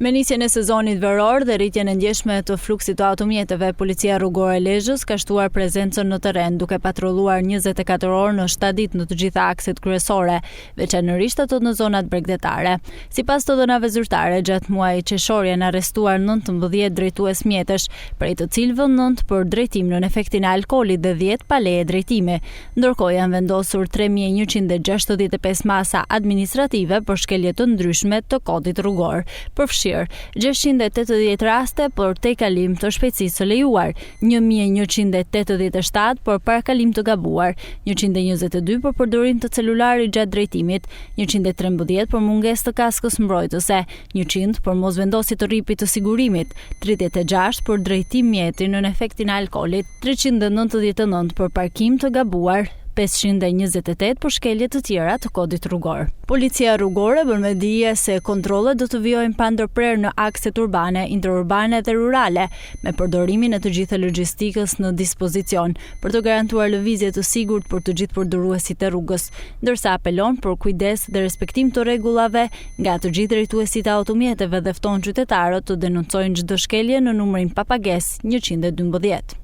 Me nisjen e sezonit veror dhe rritjen e ndjeshme të fluksit të automjeteve, Policia Rrugore e Lezhës ka shtuar prezencën në terren duke patrulluar 24 orë në 7 ditë në të gjitha akset kryesore, veçanërisht ato në zonat bregdetare. Sipas të dhënave zyrtare, gjatë muajit qershor janë arrestuar 19 drejtues mjetesh, prej të cilëve 9 për drejtim nën efektin e alkoolit dhe 10 pa leje drejtimi. Ndërkohë janë vendosur 3165 masa administrative për shkelje të ndryshme të kodit rrugor. Përfshirë 680 raste për tejkalim të shpejtësisë së lejuar, 1187 për parkalim të gabuar, 122 për përdorim të celularit gjatë drejtimit, 113 për mungesë të kaskës mbrojtëse, 100 për mosvendosje të rripit të sigurimit, 36 për drejtim mjetri nën efektin e alkoolit, 399 për parkim të gabuar, 528 për shkelje të tjera të kodit rrugor. Policia Rrugore bën me dije se kontrollet do të vijojnë pa ndërprerje në akset urbane, interurbane dhe rurale, me përdorimin e të gjithë logjistikës në dispozicion, për të garantuar lëvizje të sigurt për të gjithë përdoruesit e rrugës, ndërsa apelon për kujdes dhe respektim të rregullave nga të gjithë drejtuesit e automjeteve dhe fton qytetarët të denoncojnë çdo shkelje në numrin pa pagesë 112.